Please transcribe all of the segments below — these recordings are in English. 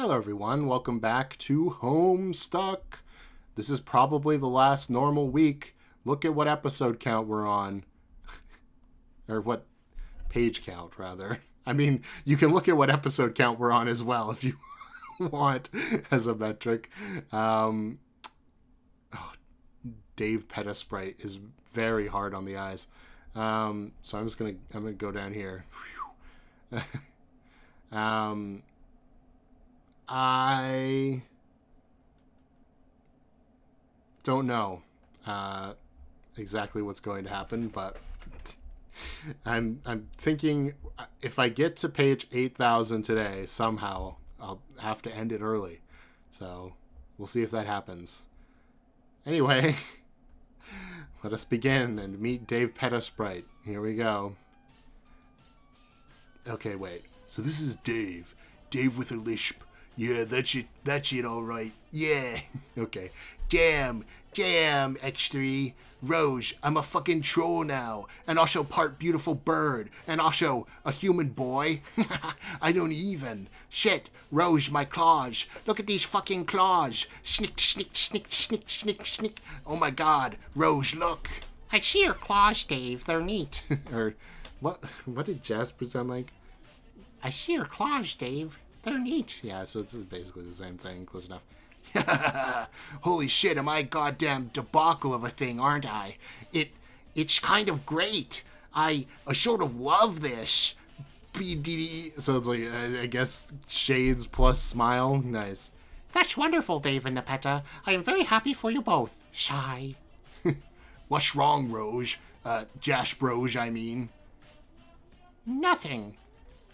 Hello everyone, welcome back to Homestuck. This is probably the last normal week. Look at what episode count we're on. Or what page count, rather. I mean, you can look at what episode count we're on as well if you want as a metric. Dave Pettisprite is very hard on the eyes. So I'm gonna go down here. I don't know exactly what's going to happen, but I'm thinking if I get to page 8,000 today, somehow I'll have to end it early. So we'll see if that happens. Anyway, let us begin and meet Dave Pettisprite. Here we go. Okay, wait. So this is Dave. Dave with a lisp. Yeah, that's it, all right. Yeah. Okay. Damn, X3. Rose, I'm a fucking troll now. And also part beautiful bird. And also a human boy. I don't even. Shit, Rose, my claws. Look at these fucking claws. Snick, snick, snick, snick, snick, snick. Oh my god. Rose, look. I see your claws, Dave. They're neat. Or, what did Jasper sound like? I see your claws, Dave. They're neat. Yeah, so it's basically the same thing. Close enough. Holy shit, am I a goddamn debacle of a thing, aren't I? It's kind of great. I sort of love this. BDD. So it's like, I guess, shades plus smile. Nice. That's wonderful, Dave and Nepeta. I am very happy for you both. Shy. What's wrong, Rose? Jasprose, I mean. Nothing.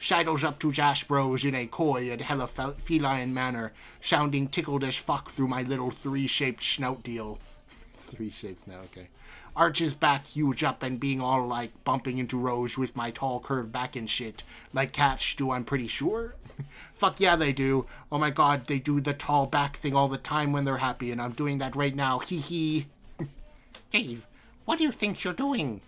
Sidles up to Jasprose in a coy and hella feline manner, sounding tickled as fuck through my little three-shaped snout deal. Three-shaped snout, okay. Arches back huge up and being all like bumping into Rose with my tall curved back and shit. Like cats do, I'm pretty sure. Fuck yeah, they do. Oh my god, they do the tall back thing all the time when they're happy, and I'm doing that right now. Hee hee. Dave, what do you think you're doing?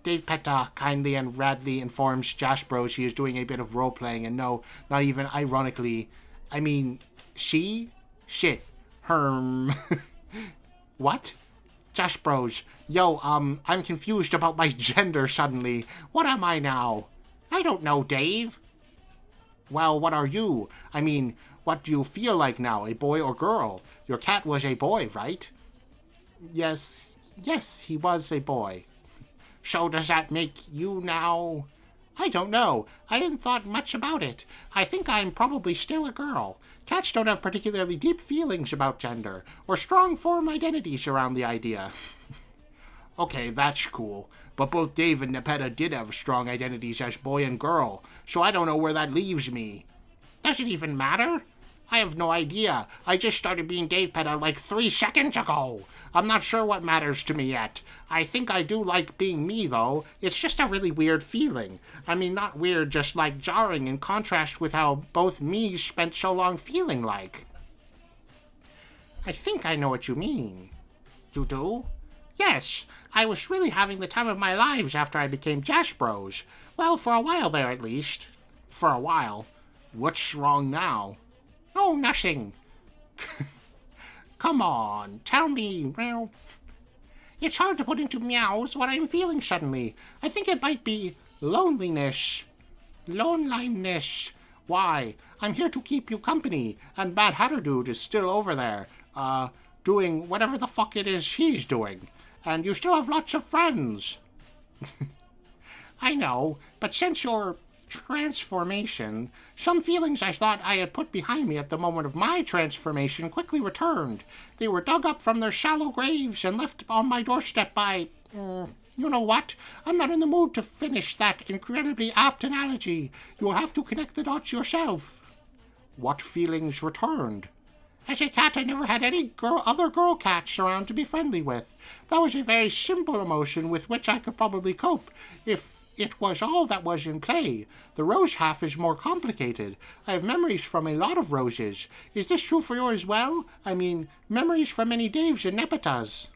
Dave Petta kindly and radly informs Jasprose she is doing a bit of role-playing, and no, not even ironically. I mean, she? Shit. Herm. What? Jasprose. Yo, I'm confused about my gender suddenly. What am I now? I don't know, Dave. Well, what are you? I mean, what do you feel like now, a boy or girl? Your cat was a boy, right? Yes, he was a boy. So does that make you now? I don't know. I hadn't thought much about it. I think I'm probably still a girl. Cats don't have particularly deep feelings about gender, or strong form identities around the idea. Okay, that's cool. But both Dave and Nepeta did have strong identities as boy and girl, so I don't know where that leaves me. Does it even matter? I have no idea. I just started being Dave Petta like 3 seconds ago. I'm not sure what matters to me yet. I think I do like being me, though. It's just a really weird feeling. I mean, not weird, just like jarring in contrast with how both me's spent so long feeling like. I think I know what you mean. You do? Yes, I was really having the time of my lives after I became Jasprose. Well, for a while there, at least. For a while. What's wrong now? Oh, nothing. Come on, tell me, well... It's hard to put into meows what I'm feeling suddenly. I think it might be loneliness. Loneliness. Why? I'm here to keep you company, and Mad Hatter Dude is still over there, doing whatever the fuck it is he's doing. And you still have lots of friends. I know, but since your transformation, some feelings I thought I had put behind me at the moment of my transformation quickly returned. They were dug up from their shallow graves and left on my doorstep by... you know what? I'm not in the mood to finish that incredibly apt analogy. You'll have to connect the dots yourself. What feelings returned? As a cat, I never had any other girl cats around to be friendly with. That was a very simple emotion with which I could probably cope, if it was all that was in play. The rose half is more complicated. I have memories from a lot of roses. Is this true for yours as well? I mean, memories from many Daves and Nepetas.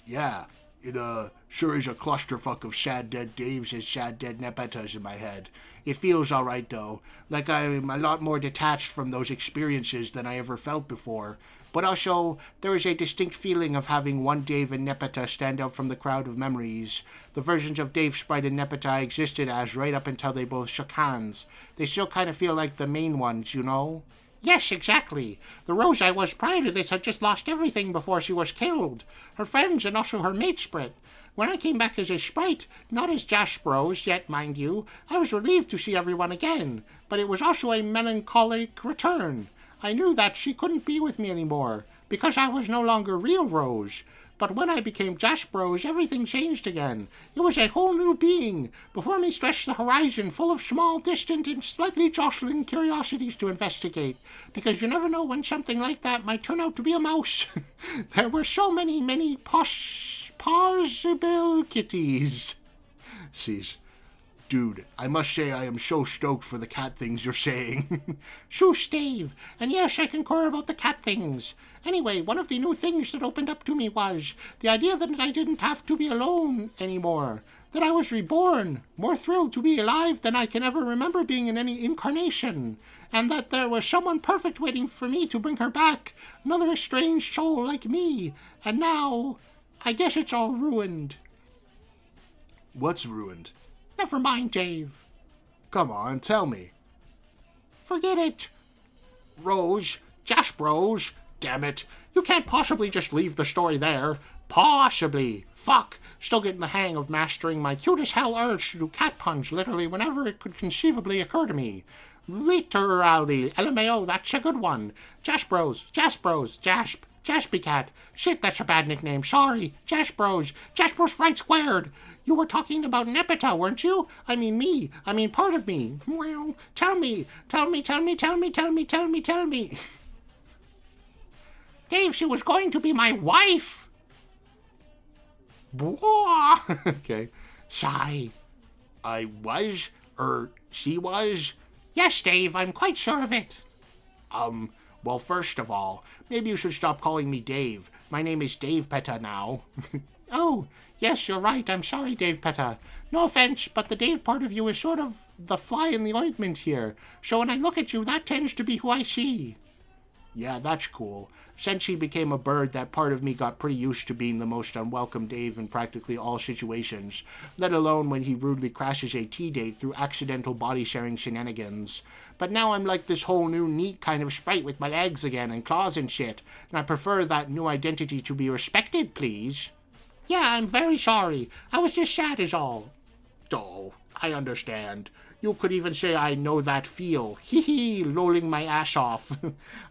Yeah, It sure is a clusterfuck of sad dead Daves and sad dead Nepetas in my head. It feels alright though, like I'm a lot more detached from those experiences than I ever felt before. But also, there is a distinct feeling of having one Dave and Nepeta stand out from the crowd of memories. The versions of Dave, Sprite, and Nepeta I existed as right up until they both shook hands. They still kind of feel like the main ones, you know? Yes, exactly. The Rose I was prior to this had just lost everything before she was killed. Her friends and also her mate Sprite. When I came back as a Sprite, not as Josh Rose yet, mind you, I was relieved to see everyone again. But it was also a melancholic return. I knew that she couldn't be with me anymore, because I was no longer real Rose. But when I became Josh Bros, everything changed again. It was a whole new being. Before me stretched the horizon, full of small, distant, and slightly jostling curiosities to investigate. Because you never know when something like that might turn out to be a mouse. There were so many possible kitties. Sheesh. Dude, I must say I am so stoked for the cat things you're saying. Shoosh, Dave. And yes, I concur about the cat things. Anyway, one of the new things that opened up to me was the idea that I didn't have to be alone anymore. That I was reborn, more thrilled to be alive than I can ever remember being in any incarnation. And that there was someone perfect waiting for me to bring her back. Another estranged soul like me. And now, I guess it's all ruined. What's ruined? Never mind, Dave. Come on, tell me. Forget it. Rose, just Rose. Damn it. You can't possibly just leave the story there. Possibly. Fuck. Still getting the hang of mastering my cute as hell urge to do cat puns literally whenever it could conceivably occur to me. Literally. LMAO, that's a good one. Jaspros, Jasp. Jaspy Cat. Shit, that's a bad nickname. Sorry. Jaspros right squared. You were talking about Nepeta, weren't you? I mean me. I mean part of me. Well, tell me. Dave, she was going to be my wife. Okay. Sigh. I was? She was? Yes, Dave, I'm quite sure of it. Well, first of all, maybe you should stop calling me Dave. My name is Dave Peta now. Oh, yes, you're right. I'm sorry, Dave Peta. No offense, but the Dave part of you is sort of the fly in the ointment here. So when I look at you, that tends to be who I see. Yeah, that's cool. Since he became a bird, that part of me got pretty used to being the most unwelcome Dave in practically all situations, let alone when he rudely crashes a tea date through accidental body-sharing shenanigans. But now I'm like this whole new neat kind of sprite with my legs again and claws and shit, and I prefer that new identity to be respected, please. Yeah, I'm very sorry. I was just sad is all. Oh, I understand. You could even say I know that feel. Hee, lolling my ass off.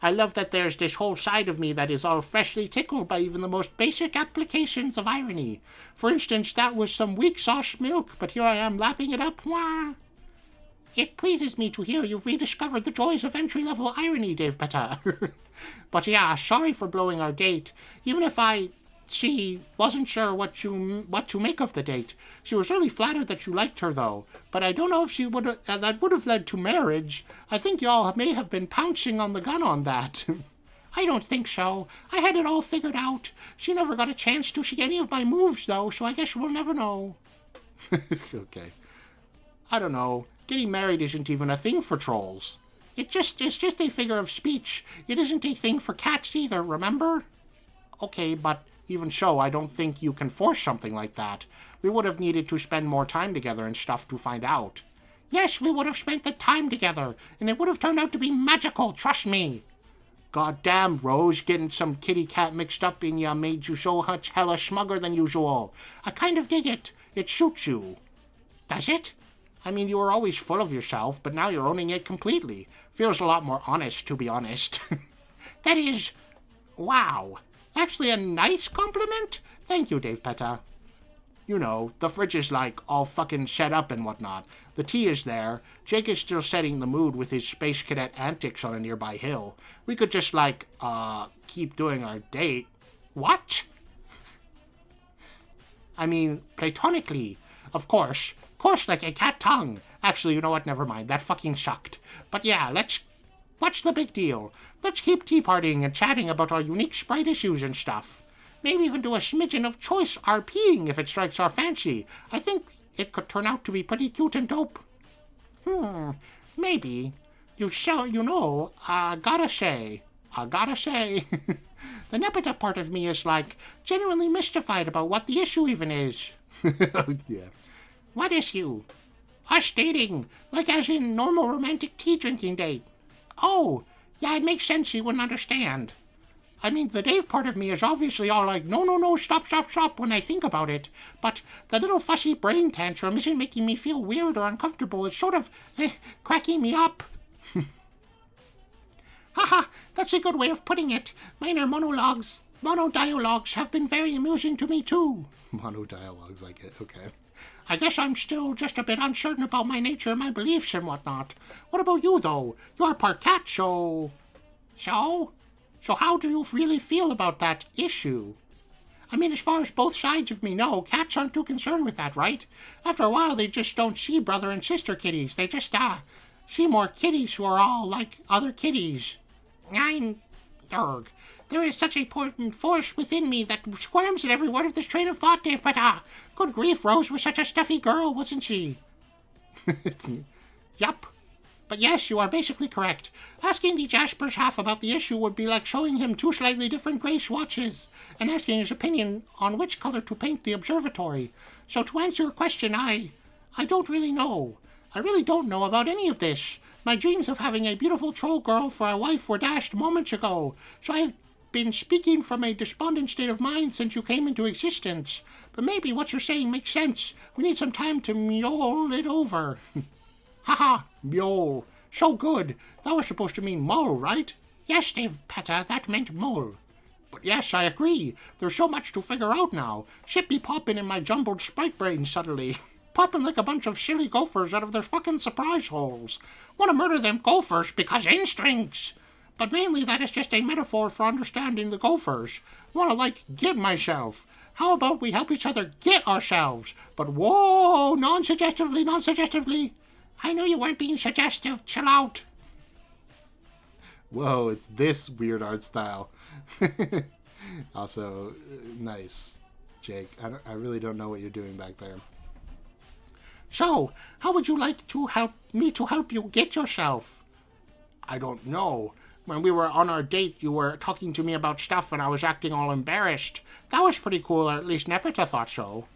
I love that there's this whole side of me that is all freshly tickled by even the most basic applications of irony. For instance, that was some weak sauce milk, but here I am lapping it up. Wah! It pleases me to hear you've rediscovered the joys of entry-level irony, Dave Peta. But yeah, sorry for blowing our date. Even if she wasn't sure what to make of the date. She was really flattered that you liked her, though. But I don't know if that would have led to marriage. I think y'all may have been pouncing on the gun on that. I don't think so. I had it all figured out. She never got a chance to see any of my moves, though, so I guess we'll never know. Okay. I don't know. Getting married isn't even a thing for trolls. It's just a figure of speech. It isn't a thing for cats either, remember? Okay, but even so, I don't think you can force something like that. We would have needed to spend more time together and stuff to find out. Yes, we would have spent the time together, and it would have turned out to be magical, trust me. Goddamn, Rose, getting some kitty cat mixed up in ya made you so much hella smugger than usual. I kind of dig it. It suits you. Does it? I mean, you were always full of yourself, but now you're owning it completely. Feels a lot more honest, to be honest. That is... wow. Actually a nice compliment? Thank you, Dave Peta. You know, the fridge is like all fucking set up and whatnot. The tea is there. Jake is still setting the mood with his space cadet antics on a nearby hill. We could just keep doing our date. What? I mean, platonically. Of course, like a cat tongue. Actually, you know what? Never mind. That fucking sucked. But yeah, what's the big deal? Let's keep tea partying and chatting about our unique sprite issues and stuff. Maybe even do a smidgen of choice RPing if it strikes our fancy. I think it could turn out to be pretty cute and dope. Maybe. Gotta say. The Nepeta part of me is, like, genuinely mystified about what the issue even is. Yeah. What issue? Us dating, like as in normal romantic tea drinking date. Oh, yeah, it makes sense you wouldn't understand. I mean, the Dave part of me is obviously all like, no, stop when I think about it. But the little fussy brain tantrum isn't making me feel weird or uncomfortable. It's sort of cracking me up. Haha, that's a good way of putting it. Minor monodialogues have been very amusing to me too. Monodialogues, I get, okay. I guess I'm still just a bit uncertain about my nature and my beliefs and whatnot. What about you, though? You're part cat, so how do you really feel about that issue? I mean, as far as both sides of me know, cats aren't too concerned with that, right? After a while, they just don't see brother and sister kitties. They just, see more kitties who are all like other kitties. There is such a potent force within me that squirms at every word of this train of thought, Dave, but good grief, Rose was such a stuffy girl, wasn't she? Yup. But yes, you are basically correct. Asking the Jasper's half about the issue would be like showing him two slightly different grey swatches and asking his opinion on which color to paint the observatory. So to answer your question, I don't really know. I really don't know about any of this. My dreams of having a beautiful troll girl for a wife were dashed moments ago, so I have been speaking from a despondent state of mind since you came into existence. But maybe what you're saying makes sense. We need some time to mull it over. Haha, mull. So good. That was supposed to mean mull, right? Yes, Dave Peta, that meant mull. But yes, I agree. There's so much to figure out now. Shit be popping in my jumbled sprite brain suddenly. Popping like a bunch of silly gophers out of their fucking surprise holes. Want to murder them gophers because instincts. But mainly that is just a metaphor for understanding the gophers. Want to, like, get myself. How about we help each other get ourselves? But whoa, non-suggestively. I knew you weren't being suggestive. Chill out. Whoa, it's this weird art style. Also, nice, Jake. I really don't know what you're doing back there. So, how would you like to help you get yourself? I don't know. When we were on our date, you were talking to me about stuff and I was acting all embarrassed. That was pretty cool, or at least Nepeta thought so.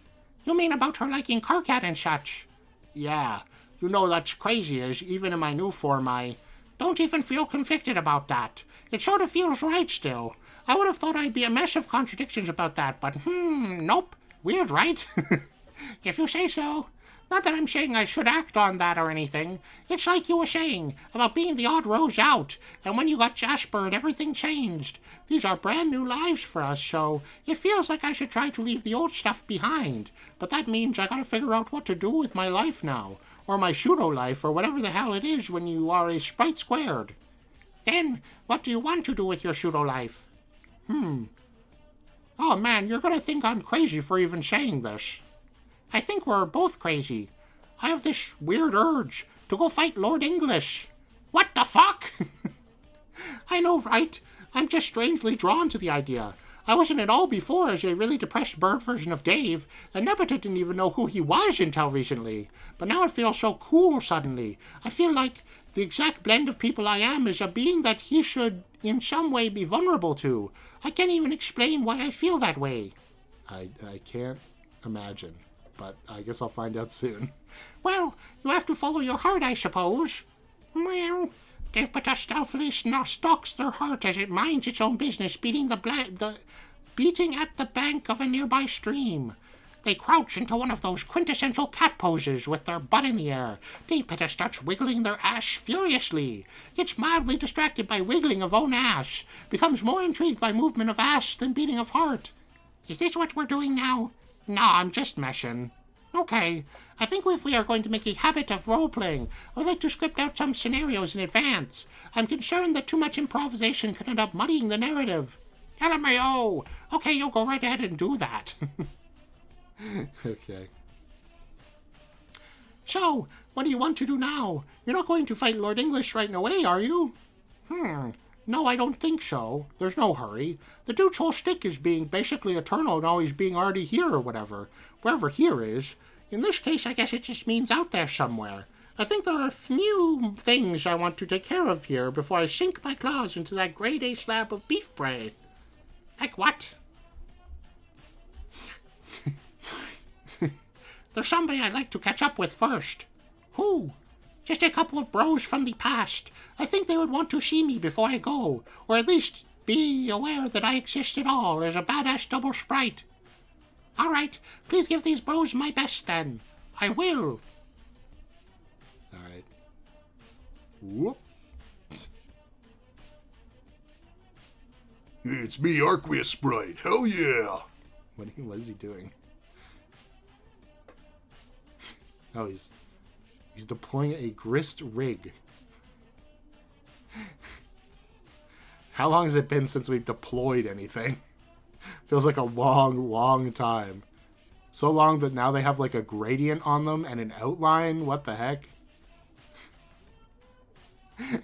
You mean about her liking Carcat and such? Yeah. You know that's crazy, as even in my new form, I don't even feel conflicted about that. It sort of feels right still. I would have thought I'd be a mess of contradictions about that, but nope. Weird, right? If you say so. Not that I'm saying I should act on that or anything. It's like you were saying, about being the odd rose out, and when you got Jasper and everything changed. These are brand new lives for us, so it feels like I should try to leave the old stuff behind. But that means I gotta figure out what to do with my life now, or my pseudo-life, or whatever the hell it is when you are a sprite squared. Then, what do you want to do with your pseudo-life? Oh man, you're gonna think I'm crazy for even saying this. I think we're both crazy. I have this weird urge to go fight Lord English. What the fuck? I know, right? I'm just strangely drawn to the idea. I wasn't at all before as a really depressed bird version of Dave, and Nepeta didn't even know who he was until recently. But now it feels so cool suddenly. I feel like the exact blend of people I am is a being that he should in some way be vulnerable to. I can't even explain why I feel that way. I can't imagine. But I guess I'll find out soon. Well, you have to follow your heart, I suppose. Well, Dave Peta stealthily stalks their heart as it minds its own business, beating at the bank of a nearby stream. They crouch into one of those quintessential cat poses with their butt in the air. Dave Peta starts wiggling their ass furiously. Gets mildly distracted by wiggling of own ass. Becomes more intrigued by movement of ass than beating of heart. Is this what we're doing now? Nah, I'm just messing. Okay, I think if we are going to make a habit of role-playing, I'd like to script out some scenarios in advance. I'm concerned that too much improvisation can end up muddying the narrative. LMAO! Okay, you'll go right ahead and do that. Okay. So, what do you want to do now? You're not going to fight Lord English right away, are you? No, I don't think so. There's no hurry. The dude's whole shtick is being basically eternal and always being already here or whatever. Wherever here is. In this case, I guess it just means out there somewhere. I think there are a few things I want to take care of here before I sink my claws into that grade A slab of beef bray. Like what? There's somebody I'd like to catch up with first. Who? Just a couple of bros from the past. I think they would want to see me before I go, or at least be aware that I exist at all as a badass double sprite. Alright, please give these bros my best then. I will. Alright. Whoops. It's me, Arqueous Sprite. Hell yeah! What is he doing? Oh, he's deploying a grist rig. How long has it been since we've deployed anything? Feels like a long, long time. So long that now they have like a gradient on them and an outline. What the heck? I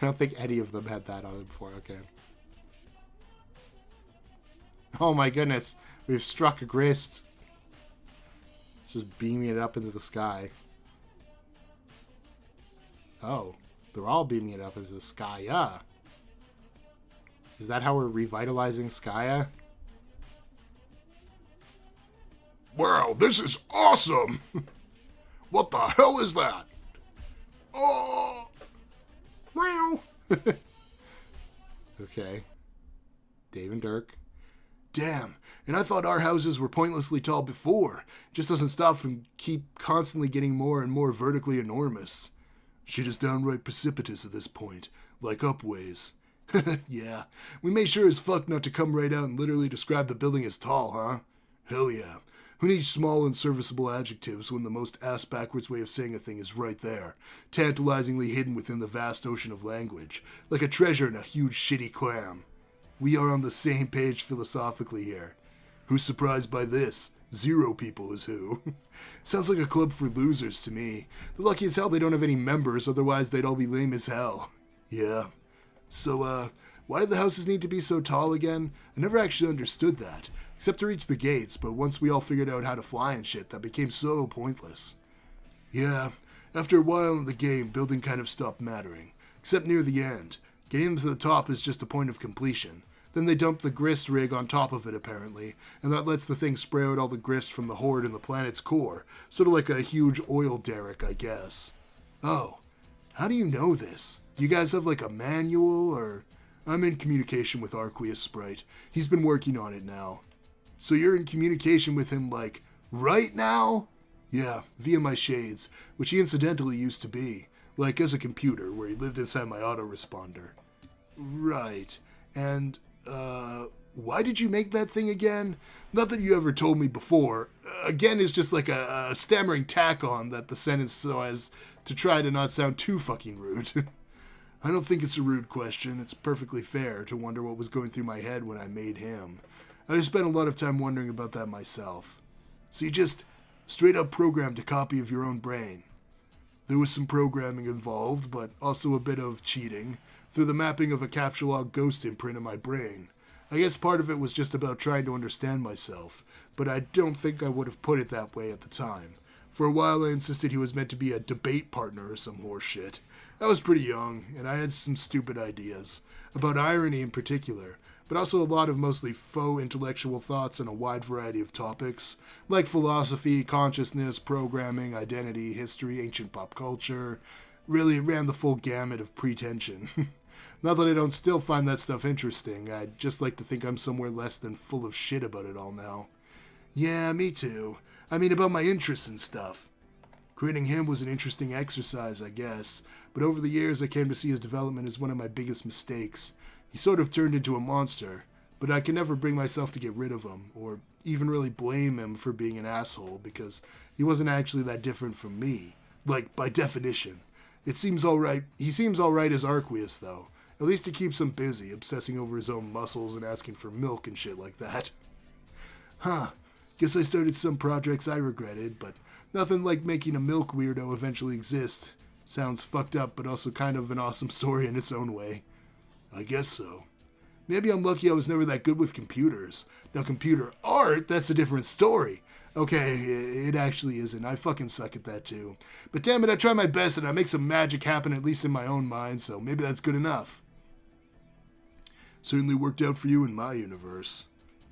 don't think any of them had that on it before. Okay. Oh my goodness. We've struck a grist. It's just beaming it up into the sky. Oh. They're all beaming it up into the sky. Yeah. Is that how we're revitalizing Skya? Wow, this is awesome! What the hell is that? Oh! Wow! Okay. Dave and Dirk. Damn, and I thought our houses were pointlessly tall before. Just doesn't stop from keep constantly getting more and more vertically enormous. Shit is downright precipitous at this point, like upways. Yeah, we made sure as fuck not to come right out and literally describe the building as tall, huh? Hell yeah. Who needs small and serviceable adjectives when the most ass-backwards way of saying a thing is right there, tantalizingly hidden within the vast ocean of language, like a treasure in a huge shitty clam? We are on the same page philosophically here. Who's surprised by this? 0 people is who. Sounds like a club for losers to me. They're lucky as hell they don't have any members, otherwise they'd all be lame as hell. Yeah. So, why do the houses need to be so tall again? I never actually understood that, except to reach the gates, but once we all figured out how to fly and shit, that became so pointless. Yeah, after a while in the game, building kind of stopped mattering, except near the end. Getting to the top is just a point of completion. Then they dump the grist rig on top of it, apparently, and that lets the thing spray out all the grist from the horde in the planet's core, sort of like a huge oil derrick, I guess. Oh, how do you know this? Do you guys have like a manual, or... I'm in communication with Arqueous Sprite. He's been working on it now. So you're in communication with him, like, right now? Yeah, via my shades, which he incidentally used to be. Like, as a computer, where he lived inside my autoresponder. Right. And, why did you make that thing again? Not that you ever told me before. Again is just like a stammering tack-on that the sentence so as to try to not sound too fucking rude. I don't think it's a rude question. It's perfectly fair to wonder what was going through my head when I made him. I just spent a lot of time wondering about that myself. So you just straight up programmed a copy of your own brain. There was some programming involved, but also a bit of cheating, through the mapping of a capsulog ghost imprint in my brain. I guess part of it was just about trying to understand myself, but I don't think I would have put it that way at the time. For a while I insisted he was meant to be a debate partner or some horse shit. I was pretty young, and I had some stupid ideas, about irony in particular, but also a lot of mostly faux intellectual thoughts on a wide variety of topics, like philosophy, consciousness, programming, identity, history, ancient pop culture. Really ran the full gamut of pretension. Not that I don't still find that stuff interesting, I'd just like to think I'm somewhere less than full of shit about it all now. Yeah, me too. I mean, about my interests and stuff. Creating him was an interesting exercise, I guess, but over the years I came to see his development as one of my biggest mistakes. He sort of turned into a monster, but I can never bring myself to get rid of him, or even really blame him for being an asshole, because he wasn't actually that different from me. Like, by definition. He seems alright as Arqueous, though. At least he keeps him busy, obsessing over his own muscles and asking for milk and shit like that. Huh. Guess I started some projects I regretted, but nothing like making a milk weirdo eventually exist. Sounds fucked up, but also kind of an awesome story in its own way. I guess so. Maybe I'm lucky I was never that good with computers. Now, computer art, that's a different story. Okay, it actually isn't. I fucking suck at that too. But damn it, I try my best and I make some magic happen, at least in my own mind, so maybe that's good enough. Certainly worked out for you in my universe.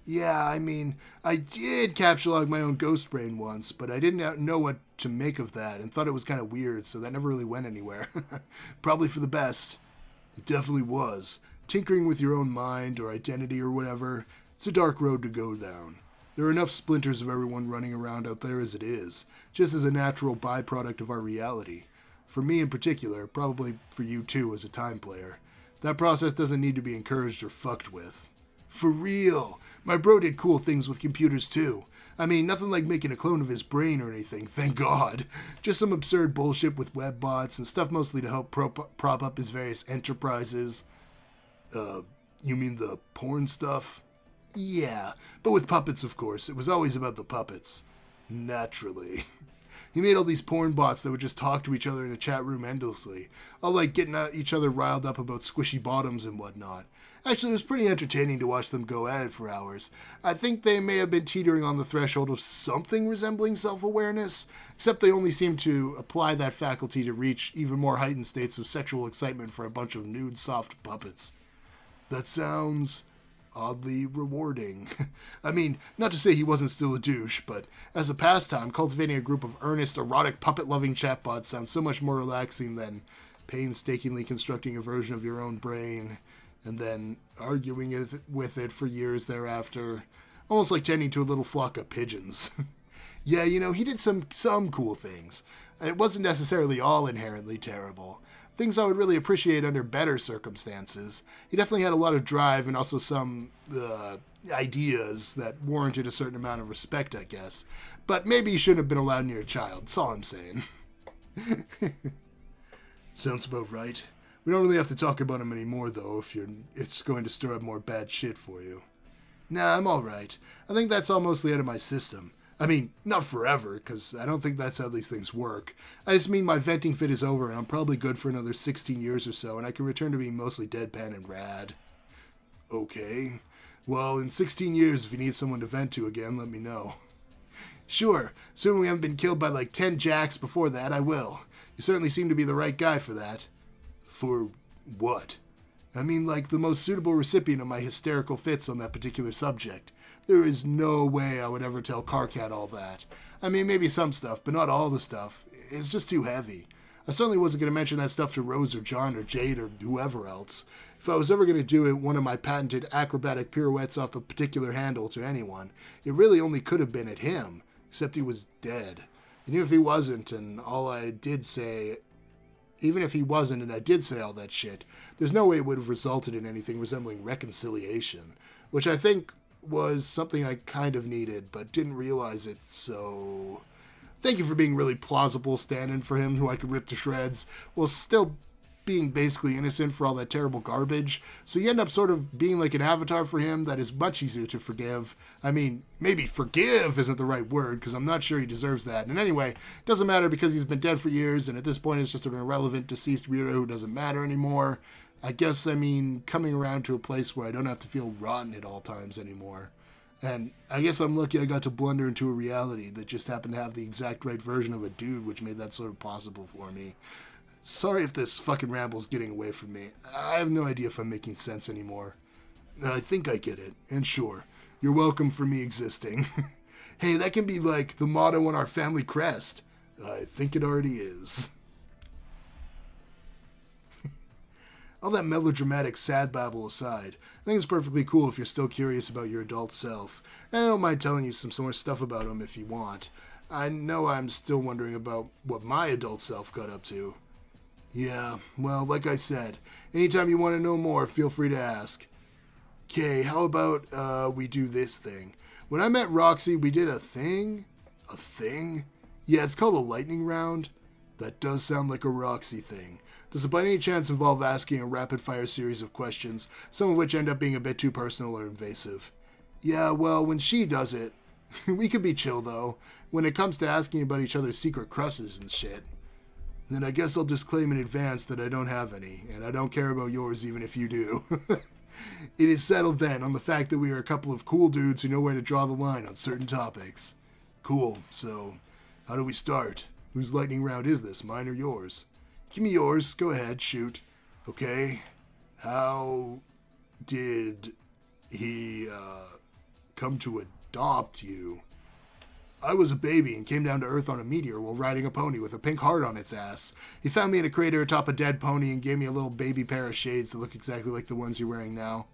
Yeah, I mean, I did capture log my own ghost brain once, but I didn't know what to make of that and thought it was kind of weird, so that never really went anywhere. Probably for the best. It definitely was. Tinkering with your own mind or identity or whatever, it's a dark road to go down. There are enough splinters of everyone running around out there as it is, just as a natural byproduct of our reality. For me in particular, probably for you too as a time player. That process doesn't need to be encouraged or fucked with. For real! My bro did cool things with computers too. I mean, nothing like making a clone of his brain or anything, thank God. Just some absurd bullshit with web bots and stuff mostly to help prop up his various enterprises. You mean the porn stuff? Yeah, but with puppets, of course. It was always about the puppets. Naturally. He made all these porn bots that would just talk to each other in a chat room endlessly, all like getting each other riled up about squishy bottoms and whatnot. Actually, it was pretty entertaining to watch them go at it for hours. I think they may have been teetering on the threshold of something resembling self-awareness, except they only seemed to apply that faculty to reach even more heightened states of sexual excitement for a bunch of nude, soft puppets. That sounds oddly rewarding. I mean, not to say he wasn't still a douche, but as a pastime, cultivating a group of earnest, erotic, puppet-loving chatbots sounds so much more relaxing than painstakingly constructing a version of your own brain and then arguing with it for years thereafter, almost like tending to a little flock of pigeons. Yeah, you know, he did some cool things. It wasn't necessarily all inherently terrible. Things I would really appreciate under better circumstances. He definitely had a lot of drive and also some ideas that warranted a certain amount of respect, I guess. But maybe he shouldn't have been allowed near a child, that's all I'm saying. Sounds about right. We don't really have to talk about him anymore, though, if it's going to stir up more bad shit for you. Nah, I'm alright. I think that's all mostly out of my system. I mean, not forever, because I don't think that's how these things work. I just mean my venting fit is over, and I'm probably good for another 16 years or so, and I can return to being mostly deadpan and rad. Okay. Well, in 16 years, if you need someone to vent to again, let me know. Sure, assuming we haven't been killed by like 10 jacks before that, I will. You certainly seem to be the right guy for that. For what? I mean, like, the most suitable recipient of my hysterical fits on that particular subject. There is no way I would ever tell Carcat all that. I mean, maybe some stuff, but not all the stuff. It's just too heavy. I certainly wasn't going to mention that stuff to Rose or John or Jade or whoever else. If I was ever going to do it, one of my patented acrobatic pirouettes off the particular handle to anyone, it really only could have been at him, except he was dead. And even if he wasn't, and I did say all that shit, there's no way it would have resulted in anything resembling reconciliation, which I think was something I kind of needed, but didn't realize it, so... Thank you for being really plausible stand-in for him who I could rip to shreds, while still being basically innocent for all that terrible garbage. So you end up sort of being like an avatar for him that is much easier to forgive. I mean, maybe forgive isn't the right word, because I'm not sure he deserves that. And anyway, it doesn't matter because he's been dead for years, and at this point it's just an irrelevant deceased weirdo who doesn't matter anymore. I guess, I mean, coming around to a place where I don't have to feel rotten at all times anymore. And I guess I'm lucky I got to blunder into a reality that just happened to have the exact right version of a dude, which made that sort of possible for me. Sorry if this fucking ramble's getting away from me. I have no idea if I'm making sense anymore. I think I get it. And sure, you're welcome for me existing. Hey, that can be like the motto on our family crest. I think it already is. All that melodramatic sad babble aside, I think it's perfectly cool if you're still curious about your adult self. And I don't mind telling you some more stuff about him if you want. I know I'm still wondering about what my adult self got up to. Yeah, well, like I said, anytime you want to know more, feel free to ask. Okay, how about we do this thing? When I met Roxy, we did a thing? A thing? Yeah, it's called a lightning round. That does sound like a Roxy thing. Does it by any chance involve asking a rapid-fire series of questions, some of which end up being a bit too personal or invasive? Yeah, well, when she does it, we could be chill, though, when it comes to asking about each other's secret crushes and shit. Then I guess I'll disclaim in advance that I don't have any, and I don't care about yours even if you do. It is settled then on the fact that we are a couple of cool dudes who know where to draw the line on certain topics. Cool, so how do we start? Whose lightning round is this, mine or yours? Give me yours, go ahead, shoot. Okay, how did he come to adopt you? I was a baby and came down to Earth on a meteor while riding a pony with a pink heart on its ass. He found me in a crater atop a dead pony and gave me a little baby pair of shades that look exactly like the ones you're wearing now.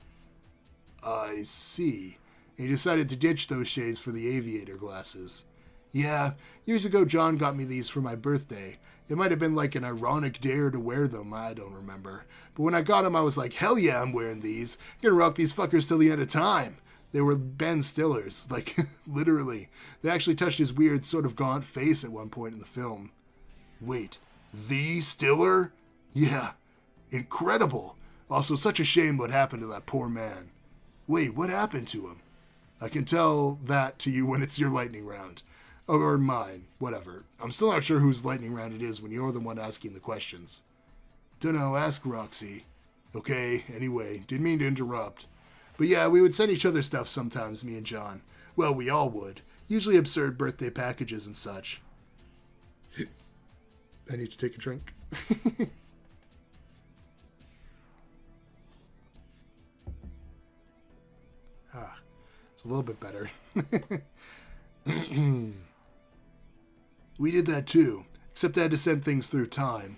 I see. And he decided to ditch those shades for the aviator glasses. Yeah, years ago John got me these for my birthday. It might have been like an ironic dare to wear them, I don't remember. But when I got them, I was like, hell yeah, I'm wearing these. I'm gonna rock these fuckers till the end of time. They were Ben Stiller's, like, literally. They actually touched his weird, sort of gaunt face at one point in the film. Wait, the Stiller? Yeah, incredible. Also, such a shame what happened to that poor man. Wait, what happened to him? I can tell that to you when it's your lightning round. Or mine, whatever. I'm still not sure whose lightning round it is when you're the one asking the questions. Dunno, ask Roxy. Okay, anyway, didn't mean to interrupt. But yeah, we would send each other stuff sometimes, me and John. Well, we all would. Usually absurd birthday packages and such. I need to take a drink. It's a little bit better. We did that too, except I had to send things through time.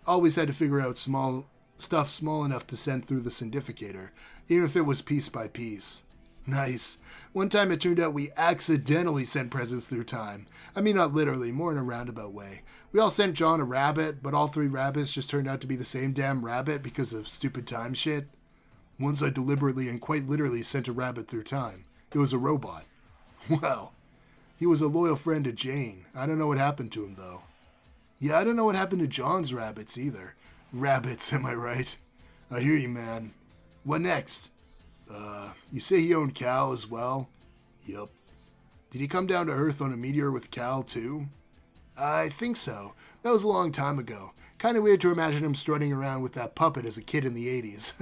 Always had to figure out stuff small enough to send through the syndicator, even if it was piece by piece. Nice. One time it turned out we accidentally sent presents through time. I mean, not literally, more in a roundabout way. We all sent John a rabbit, but all 3 rabbits just turned out to be the same damn rabbit because of stupid time shit. Once I deliberately and quite literally sent a rabbit through time. It was a robot. Well, he was a loyal friend to Jane. I don't know what happened to him, though. Yeah, I don't know what happened to John's rabbits, either. Rabbits, am I right? I hear you, man. What next? You say he owned Cal as well? Yup. Did he come down to Earth on a meteor with Cal, too? I think so. That was a long time ago. Kinda weird to imagine him strutting around with that puppet as a kid in the 80s.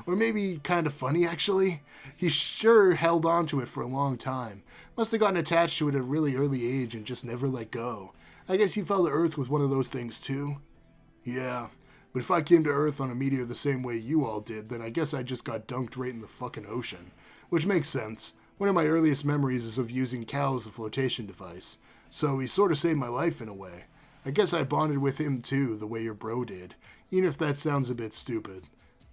Or maybe kinda funny, actually. He sure held on to it for a long time. Must have gotten attached to it at a really early age and just never let go. I guess he fell to Earth with one of those things, too. Yeah, but if I came to Earth on a meteor the same way you all did, then I guess I just got dunked right in the fucking ocean. Which makes sense. One of my earliest memories is of using Cal as a flotation device. So he sort of saved my life in a way. I guess I bonded with him too, the way your bro did, even if that sounds a bit stupid.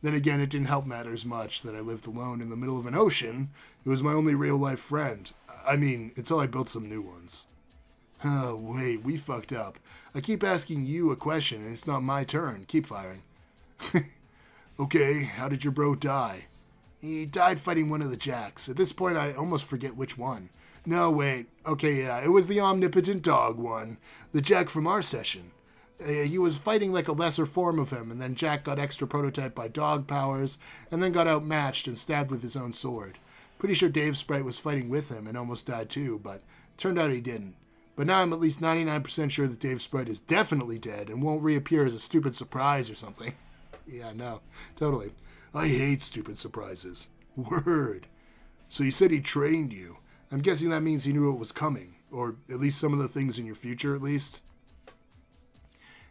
Then again, it didn't help matters much that I lived alone in the middle of an ocean. It was my only real-life friend. I mean, until I built some new ones. Oh, wait, we fucked up. I keep asking you a question, and it's not my turn. Keep firing. Okay, how did your bro die? He died fighting one of the Jacks. At this point, I almost forget which one. No, wait. Okay, yeah, it was the omnipotent dog one. The Jack from our session. He was fighting like a lesser form of him, and then Jack got extra prototyped by dog powers, and then got outmatched and stabbed with his own sword. Pretty sure Dave Sprite was fighting with him and almost died too, but turned out he didn't. But now I'm at least 99% sure that Dave Sprite is definitely dead and won't reappear as a stupid surprise or something. Yeah, no, totally. I hate stupid surprises. Word. So you said he trained you. I'm guessing that means he knew what was coming, or at least some of the things in your future, at least.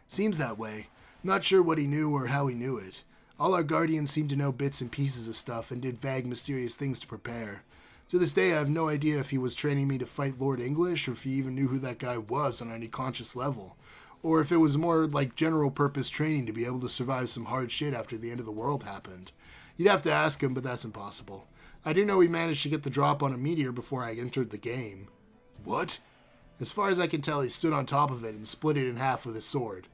Seems that way. Not sure what he knew or how he knew it. All our guardians seemed to know bits and pieces of stuff and did vague, mysterious things to prepare. To this day, I have no idea if he was training me to fight Lord English, or if he even knew who that guy was on any conscious level. Or if it was more like general-purpose training to be able to survive some hard shit after the end of the world happened. You'd have to ask him, but that's impossible. I do know he managed to get the drop on a meteor before I entered the game. What? As far as I can tell, he stood on top of it and split it in half with his sword.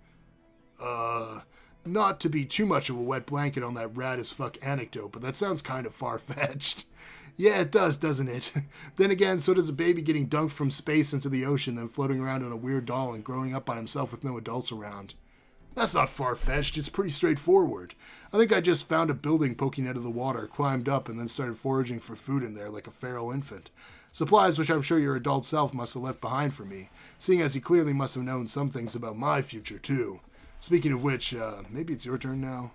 Not to be too much of a wet blanket on that rad-as-fuck anecdote, but that sounds kind of far-fetched. Yeah, it does, doesn't it? Then again, so does a baby getting dunked from space into the ocean, then floating around on a weird doll and growing up by himself with no adults around. That's not far-fetched, it's pretty straightforward. I think I just found a building poking out of the water, climbed up, and then started foraging for food in there like a feral infant. Supplies which I'm sure your adult self must have left behind for me, seeing as he clearly must have known some things about my future, too. Speaking of which, maybe it's your turn now?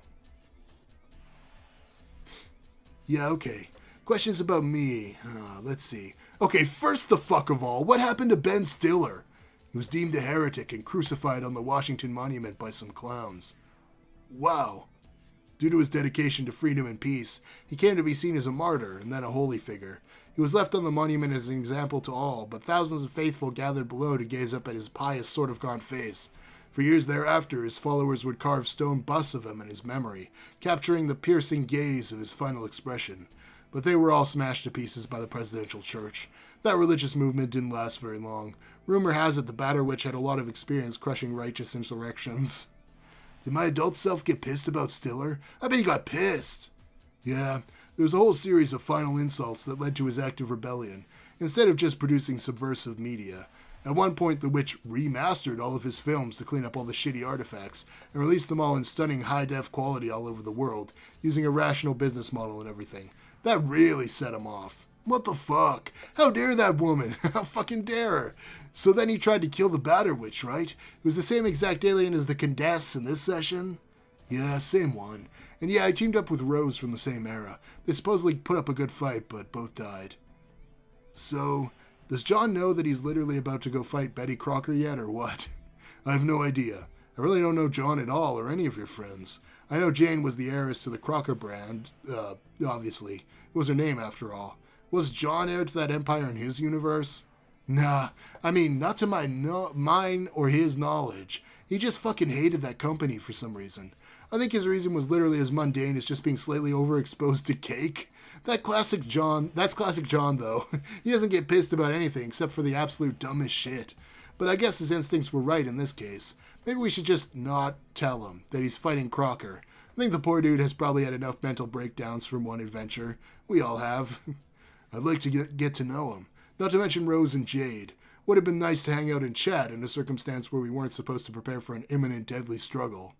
Yeah, okay. Questions about me. Let's see. Okay, first the fuck of all, what happened to Ben Stiller? He was deemed a heretic and crucified on the Washington Monument by some clowns. Wow. Due to his dedication to freedom and peace, he came to be seen as a martyr and then a holy figure. He was left on the monument as an example to all, but thousands of faithful gathered below to gaze up at his pious, sort-of-gone face. For years thereafter, his followers would carve stone busts of him in his memory, capturing the piercing gaze of his final expression. But they were all smashed to pieces by the presidential church. That religious movement didn't last very long. Rumor has it the Batter Witch had a lot of experience crushing righteous insurrections. Did my adult self get pissed about Stiller? I bet he got pissed. Yeah, there was a whole series of final insults that led to his act of rebellion, instead of just producing subversive media. At one point, the witch remastered all of his films to clean up all the shitty artifacts, and released them all in stunning high-def quality all over the world, using a rational business model and everything. That really set him off. What the fuck? How dare that woman? How fucking dare her? So then he tried to kill the Batter Witch, right? It was the same exact alien as the Condess in this session? Yeah, same one. And yeah, I teamed up with Rose from the same era. They supposedly put up a good fight, but both died. So, does John know that he's literally about to go fight Betty Crocker yet, or what? I have no idea. I really don't know John at all, or any of your friends. I know Jane was the heiress to the Crocker brand, obviously. It was her name, after all. Was John heir to that empire in his universe? Nah, I mean, not to mine or his knowledge. He just fucking hated that company for some reason. I think his reason was literally as mundane as just being slightly overexposed to cake. That's classic John, though. He doesn't get pissed about anything except for the absolute dumbest shit. But I guess his instincts were right in this case. Maybe we should just not tell him that he's fighting Crocker. I think the poor dude has probably had enough mental breakdowns from one adventure. We all have. I'd like to get to know him. Not to mention Rose and Jade. Would have been nice to hang out and chat in a circumstance where we weren't supposed to prepare for an imminent deadly struggle.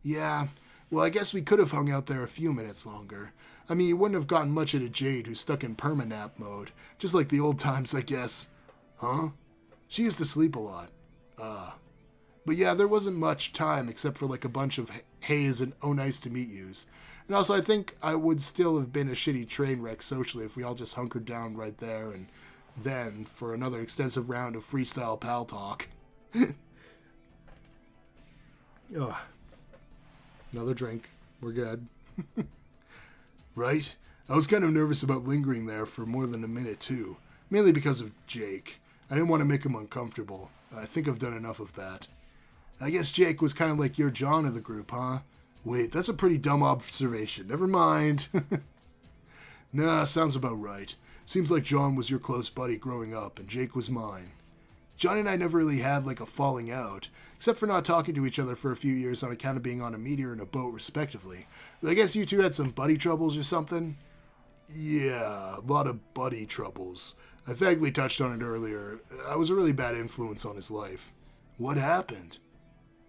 Yeah, well, I guess we could have hung out there a few minutes longer. I mean, you wouldn't have gotten much out of Jade, who's stuck in permanap mode. Just like the old times, I guess. Huh? She used to sleep a lot. But yeah, there wasn't much time except for like a bunch of haze and oh nice to meet yous. And also, I think I would still have been a shitty train wreck socially if we all just hunkered down right there and then for another extensive round of freestyle pal talk. Ugh. Another drink. We're good. Right? I was kind of nervous about lingering there for more than a minute, too. Mainly because of Jake. I didn't want to make him uncomfortable. I think I've done enough of that. I guess Jake was kind of like your John of the group, huh? Wait, that's a pretty dumb observation. Never mind. Nah, sounds about right. Seems like John was your close buddy growing up, and Jake was mine. John and I never really had like a falling out, except for not talking to each other for a few years on account of being on a meteor and a boat, respectively. But I guess you two had some buddy troubles or something? Yeah, a lot of buddy troubles. I vaguely touched on it earlier. I was a really bad influence on his life. What happened?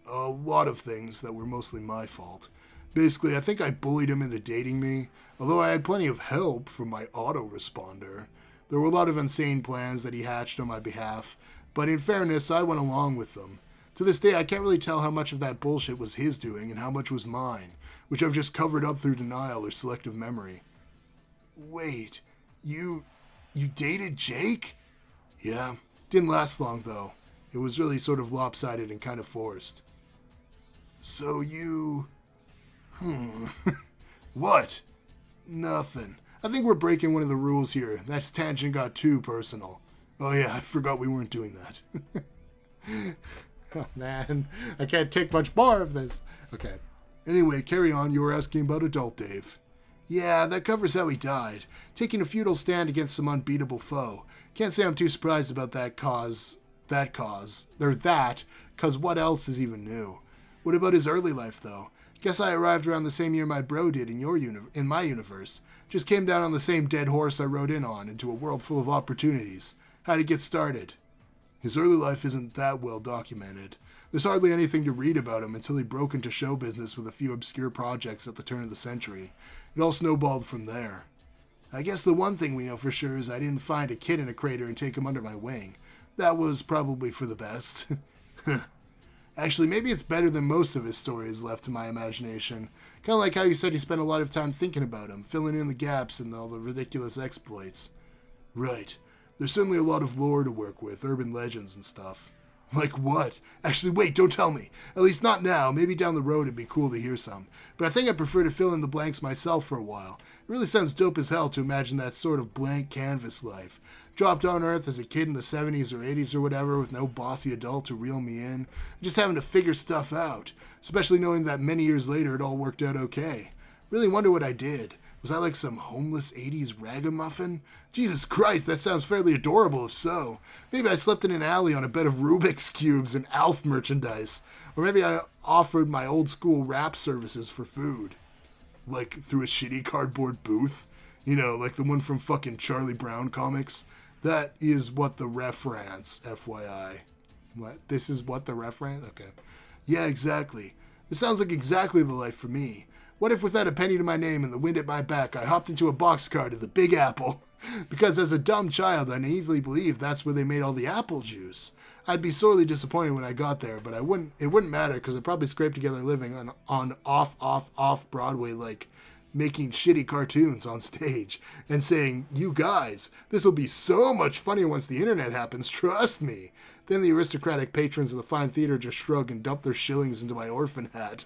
A lot of things that were mostly my fault. Basically, I think I bullied him into dating me, although I had plenty of help from my autoresponder. There were a lot of insane plans that he hatched on my behalf, but in fairness, I went along with them. To this day, I can't really tell how much of that bullshit was his doing and how much was mine, which I've just covered up through denial or selective memory. Wait, you dated Jake? Yeah, didn't last long though. It was really sort of lopsided and kind of forced. So you... What? Nothing. I think we're breaking one of the rules here. That tangent got too personal. Oh yeah, I forgot we weren't doing that. Oh man, I can't take much more of this. Okay. Anyway, carry on. You were asking about Adult Dave. Yeah, that covers how he died. Taking a futile stand against some unbeatable foe. Can't say I'm too surprised about cause what else is even new? What about his early life, though? Guess I arrived around the same year my bro did in my universe. Just came down on the same dead horse I rode in on into a world full of opportunities. How'd he get started? His early life isn't that well documented. There's hardly anything to read about him until he broke into show business with a few obscure projects at the turn of the century. It all snowballed from there. I guess the one thing we know for sure is I didn't find a kid in a crater and take him under my wing. That was probably for the best. Actually, maybe it's better than most of his stories left to my imagination. Kind of like how you said you spent a lot of time thinking about him, filling in the gaps and all the ridiculous exploits. Right. There's certainly a lot of lore to work with, urban legends and stuff. Like what? Actually, wait, don't tell me. At least not now. Maybe down the road it'd be cool to hear some. But I think I prefer to fill in the blanks myself for a while. It really sounds dope as hell to imagine that sort of blank canvas life. Dropped on Earth as a kid in the 70s or 80s or whatever with no bossy adult to reel me in. Just having to figure stuff out. Especially knowing that many years later it all worked out okay. Really wonder what I did. Was I like some homeless 80s ragamuffin? Jesus Christ, that sounds fairly adorable if so. Maybe I slept in an alley on a bed of Rubik's Cubes and Alf merchandise. Or maybe I offered my old school rap services for food. Like through a shitty cardboard booth. You know, like the one from fucking Charlie Brown comics. That is what the reference, FYI. What? This is what the reference? Okay. Yeah, exactly. This sounds like exactly the life for me. What if without a penny to my name and the wind at my back, I hopped into a boxcar to the Big Apple? Because as a dumb child, I naively believed that's where they made all the apple juice. I'd be sorely disappointed when I got there, but it wouldn't matter because I'd probably scrape together a living on off Broadway, like making shitty cartoons on stage and saying, "You guys, this will be so much funnier once the internet happens, trust me." Then the aristocratic patrons of the fine theater just shrug and dump their shillings into my orphan hat.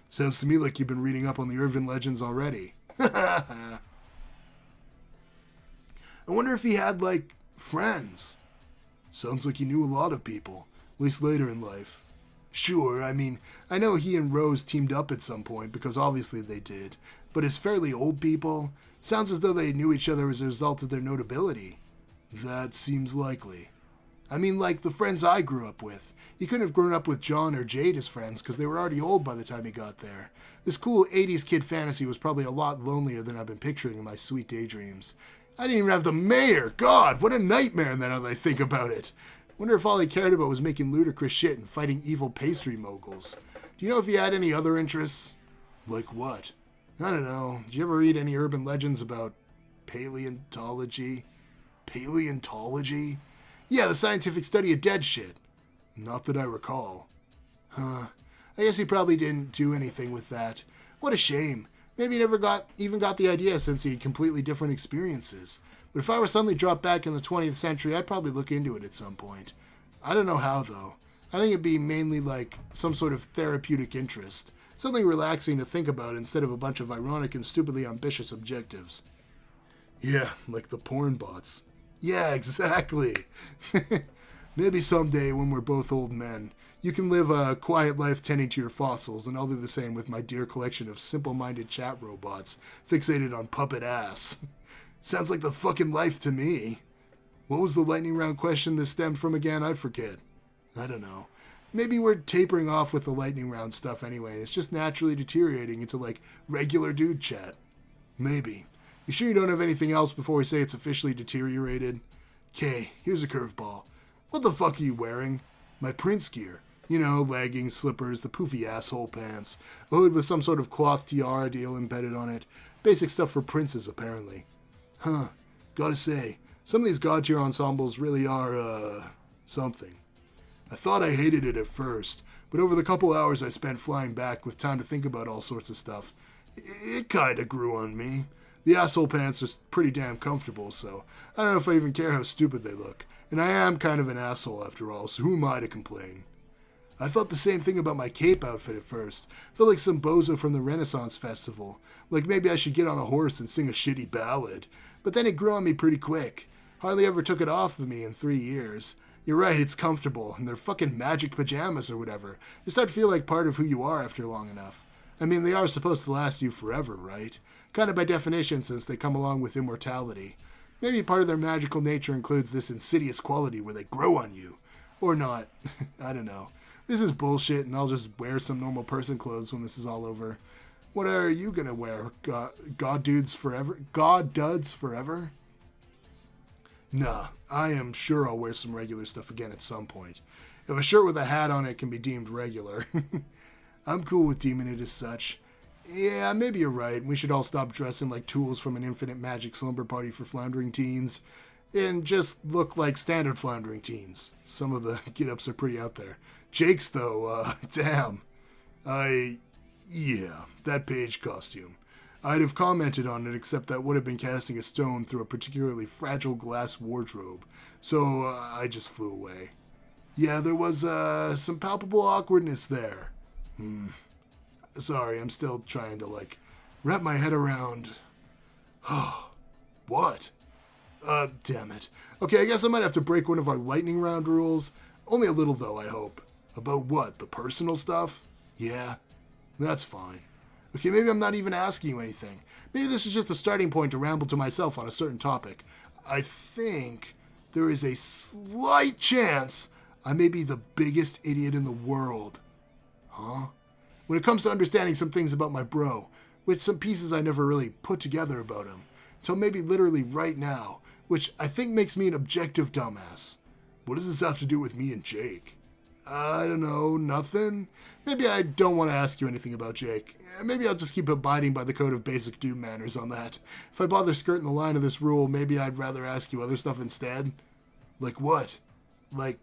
Sounds to me like you've been reading up on the urban legends already. I wonder if he had, like, friends. Sounds like he knew a lot of people, at least later in life. Sure, I mean, I know he and Rose teamed up at some point, because obviously they did, but as fairly old people, sounds as though they knew each other as a result of their notability. That seems likely. I mean, like the friends I grew up with. He couldn't have grown up with John or Jade as friends, because they were already old by the time he got there. This cool 80s kid fantasy was probably a lot lonelier than I've been picturing in my sweet daydreams. I didn't even have the mayor! God, what a nightmare now that I think about it! Wonder if all he cared about was making ludicrous shit and fighting evil pastry moguls. Do you know if he had any other interests? Like what? I don't know. Did you ever read any urban legends about paleontology? Paleontology? Yeah, the scientific study of dead shit. Not that I recall. Huh. I guess he probably didn't do anything with that. What a shame. Maybe he never even got the idea since he had completely different experiences. But if I were suddenly dropped back in the 20th century, I'd probably look into it at some point. I don't know how, though. I think it'd be mainly like some sort of therapeutic interest. Something relaxing to think about instead of a bunch of ironic and stupidly ambitious objectives. Yeah, like the porn bots. Yeah, exactly. Maybe someday when we're both old men, you can live a quiet life tending to your fossils, and I'll do the same with my dear collection of simple-minded chat robots fixated on puppet ass. Sounds like the fucking life to me. What was the lightning round question this stemmed from again? I forget. I don't know. Maybe we're tapering off with the lightning round stuff anyway. It's just naturally deteriorating into like regular dude chat. Maybe. You sure you don't have anything else before we say it's officially deteriorated? Okay, here's a curveball. What the fuck are you wearing? My Prince gear. You know, leggings, slippers, the poofy asshole pants. A hood with some sort of cloth tiara deal embedded on it. Basic stuff for princes, apparently. Huh. Gotta say, some of these god tier ensembles really are, something. I thought I hated it at first, but over the couple hours I spent flying back with time to think about all sorts of stuff, it kinda grew on me. The asshole pants are pretty damn comfortable, so I don't know if I even care how stupid they look. And I am kind of an asshole after all, so who am I to complain? I thought the same thing about my cape outfit at first. Felt like some bozo from the Renaissance Festival. Like maybe I should get on a horse and sing a shitty ballad. But then it grew on me pretty quick. Hardly ever took it off of me in 3 years. You're right, it's comfortable, and they're fucking magic pajamas or whatever. They start to feel like part of who you are after long enough. I mean, they are supposed to last you forever, right? Kind of by definition, since they come along with immortality. Maybe part of their magical nature includes this insidious quality where they grow on you. Or not. I don't know. This is bullshit, and I'll just wear some normal person clothes when this is all over. What are you gonna wear? God dudes forever? God duds forever? Nah, I am sure I'll wear some regular stuff again at some point. If a shirt with a hat on it can be deemed regular. I'm cool with deeming it as such. Yeah, maybe you're right. We should all stop dressing like tools from an infinite magic slumber party for floundering teens. And just look like standard floundering teens. Some of the get-ups are pretty out there. Jake's, though, damn. Yeah, that page costume. I'd have commented on it, except that would have been casting a stone through a particularly fragile glass wardrobe, so I just flew away. Yeah, there was some palpable awkwardness there. Sorry, I'm still trying to, wrap my head around... What? Damn it. Okay, I guess I might have to break one of our lightning round rules. Only a little, though, I hope. About what? The personal stuff? Yeah, that's fine. Okay, maybe I'm not even asking you anything. Maybe this is just a starting point to ramble to myself on a certain topic. I think there is a slight chance I may be the biggest idiot in the world. Huh? When it comes to understanding some things about my bro, with some pieces I never really put together about him, until maybe literally right now, which I think makes me an objective dumbass. What does this have to do with me and Jake? I don't know, nothing? Maybe I don't want to ask you anything about Jake. Maybe I'll just keep abiding by the code of basic dude manners on that. If I bother skirting the line of this rule, maybe I'd rather ask you other stuff instead. Like what? Say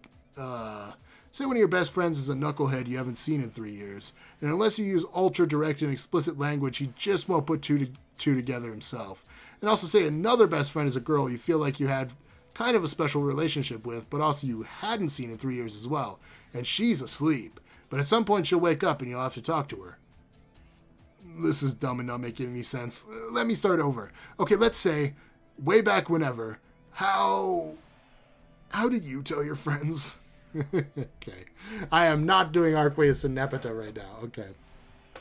one of your best friends is a knucklehead you haven't seen in 3 years, and unless you use ultra direct and explicit language, he just won't put two together himself. And also say another best friend is a girl you feel like you had kind of a special relationship with, but also you hadn't seen in 3 years as well, and she's asleep. But at some point she'll wake up and you'll have to talk to her. This is dumb and not making any sense. Let me start over. Okay, let's say, way back whenever, how did you tell your friends? Okay. I am not doing Arqueus and Nepeta right now. Okay.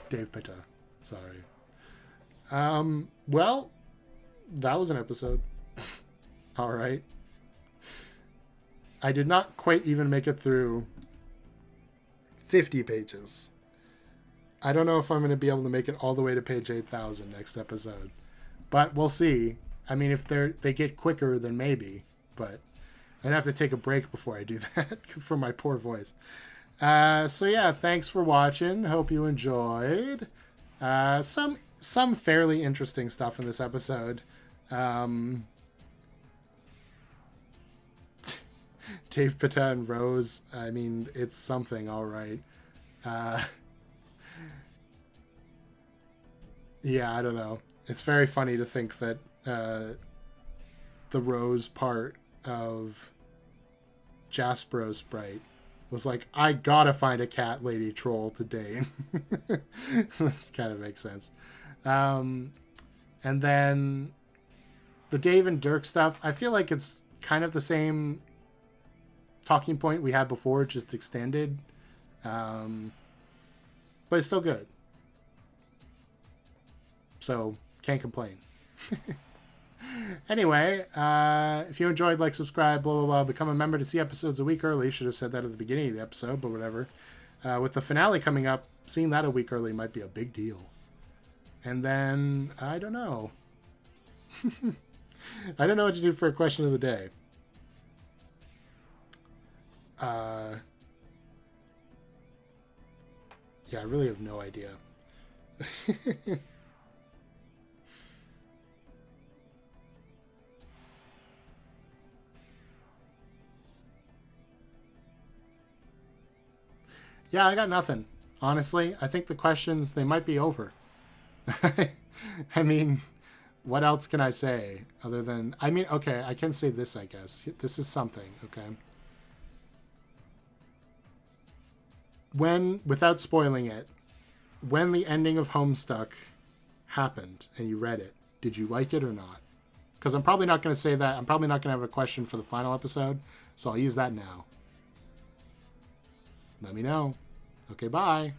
Dave Peta. Sorry. Well, that was an episode. All right. I did not quite even make it through 50 pages. I don't know if I'm going to be able to make it all the way to page 8,000 next episode. But we'll see. I mean, if they get quicker, then maybe. But I'd have to take a break before I do that for my poor voice. So yeah, thanks for watching. Hope you enjoyed. Some fairly interesting stuff in this episode. Dave Peta and Rose, I mean, it's something, all right. Yeah, I don't know. It's very funny to think that the Rose part of Jaspero's sprite was like, I gotta find a cat lady troll today. That kind of makes sense. And then the Dave and Dirk stuff, I feel like it's kind of the same talking point we had before, just extended. But it's still good. So, can't complain. Anyway, if you enjoyed, like, subscribe, blah, blah, blah. Become a member to see episodes a week early. Should have said that at the beginning of the episode, but whatever. With the finale coming up, seeing that a week early might be a big deal. And then, I don't know. I don't know what to do for a question of the day. Yeah, I really have no idea. Yeah, I got nothing. Honestly, I think the questions, they might be over. I mean, what else can I say other than... I mean, okay, I can say this, I guess. This is something, okay? When, without spoiling it, when the ending of Homestuck happened and you read it, did you like it or not? Because I'm probably not going to say that. I'm probably not going to have a question for the final episode, so I'll use that now. Let me know. Okay, bye.